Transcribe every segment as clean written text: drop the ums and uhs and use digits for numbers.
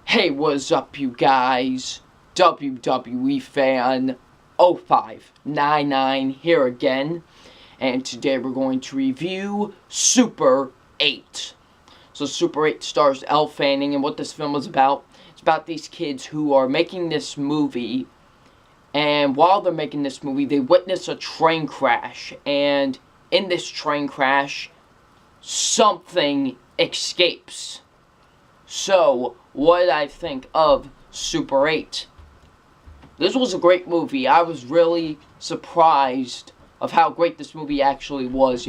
Hey, what's up, you guys? WWE fan 0599 here again, and today we're going to review Super 8. So Super 8 stars Elle Fanning, and what this film is about, it's about these kids who are making this movie, and while they're making this movie, they witness a train crash, and in this train crash, something escapes. So, what did I think of Super 8? This was a great movie. I was really surprised of how great this movie actually was,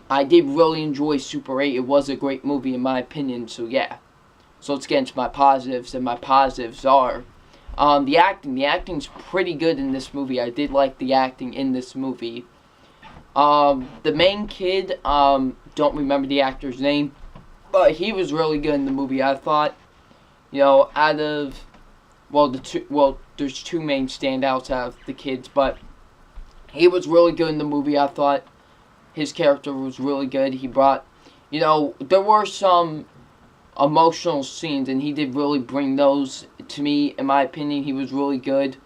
I did really enjoy Super 8. It was a great movie in my opinion, so yeah. So let's get into my positives, and my positives are the acting. The acting's pretty good in this movie. I did like the acting in this movie. The main kid, don't remember the actor's name, but he was really good in the movie. I thought, out of, there's two main standouts out of the kids, but he was really good in the movie. I thought his character was really good. He brought, there were some emotional scenes, and he did really bring those to me. In my opinion, he was really good.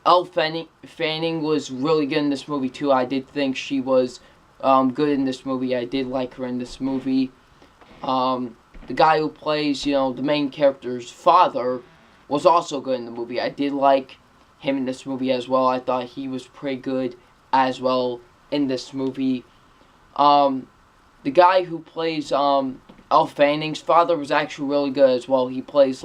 Elle Fanning was really good in this movie, too. I did think she was good in this movie. I did like her in this movie. The guy who plays, the main character's father was also good in the movie. I did like him in this movie as well. I thought he was pretty good as well in this movie. The guy who plays Elle Fanning's father was actually really good as well. He plays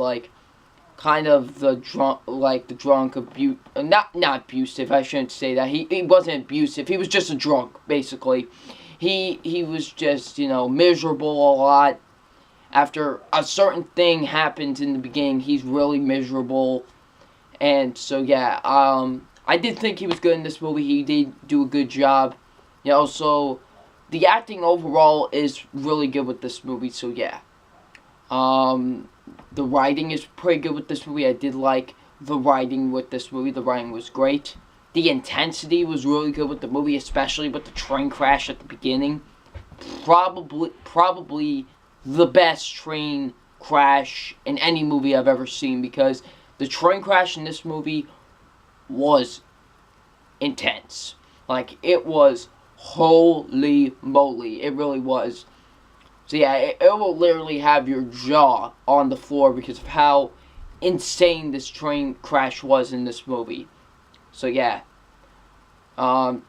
kind of the drunk, not abusive. I shouldn't say that. He wasn't abusive. He was just a drunk, basically. He was just, miserable a lot. After a certain thing happens in the beginning, he's really miserable. And so, yeah, I did think he was good in this movie. He did do a good job. So the acting overall is really good with this movie, so yeah. The writing is pretty good with this movie. I did like the writing with this movie. The writing was great. The intensity was really good with the movie, especially with the train crash at the beginning. Probably the best train crash in any movie I've ever seen, because the train crash in this movie was intense. It was holy moly. It really was. So yeah, it will literally have your jaw on the floor because of how insane this train crash was in this movie. So yeah, the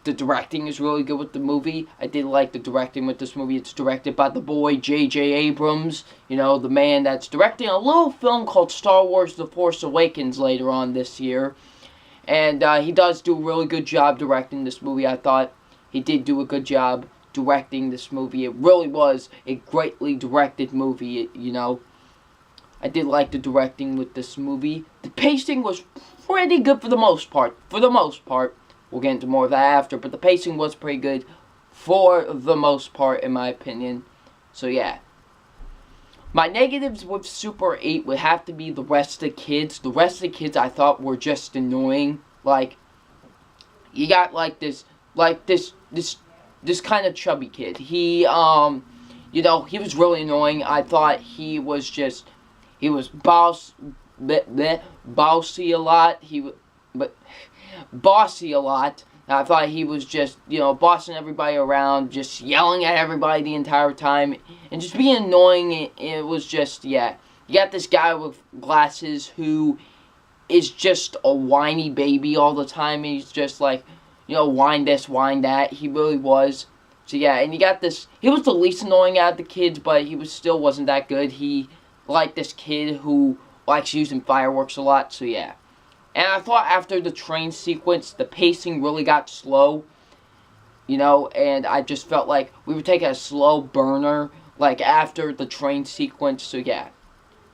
directing is really good with the movie. I did like the directing with this movie. It's directed by the boy J.J. Abrams, the man that's directing a little film called Star Wars: The Force Awakens later on this year. And he does do a really good job directing this movie. I thought he did do a good job directing this movie. It really was a greatly directed movie, I did like the directing with this movie. The pacing was pretty good for the most part. We'll get into more of that after, but the pacing was pretty good for the most part, in my opinion. So yeah. My negatives with Super 8 would have to be the rest of the kids. The rest of the kids I thought were just annoying. You got this kind of chubby kid. He was really annoying. I thought he was bossy a lot. Bossy a lot. I thought he was just, bossing everybody around, just yelling at everybody the entire time, and just being annoying. It was just, yeah. You got this guy with glasses who is just a whiny baby all the time. He's just whine this, whine that. He really was. So yeah, and you got this, he was the least annoying out of the kids, but he still wasn't that good. He liked this kid who likes using fireworks a lot, so yeah. And I thought after the train sequence, the pacing really got slow, and I just felt like we were taking a slow burner, after the train sequence, so yeah.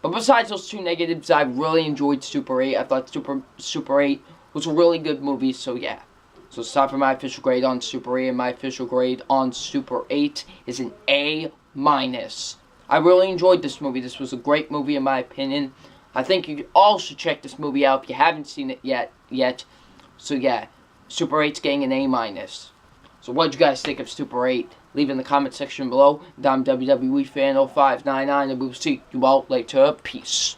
But besides those two negatives, I really enjoyed Super 8. I thought Super 8 was a really good movie, so yeah. So it's time for my official grade on Super 8, and my official grade on Super 8 is an A-. I really enjoyed this movie. This was a great movie in my opinion. I think you all should check this movie out if you haven't seen it yet. So yeah, Super 8's getting an A-. So what did you guys think of Super 8? leave in the comment section below. I'm WWE Fan 0599, and we will see you all later. Peace.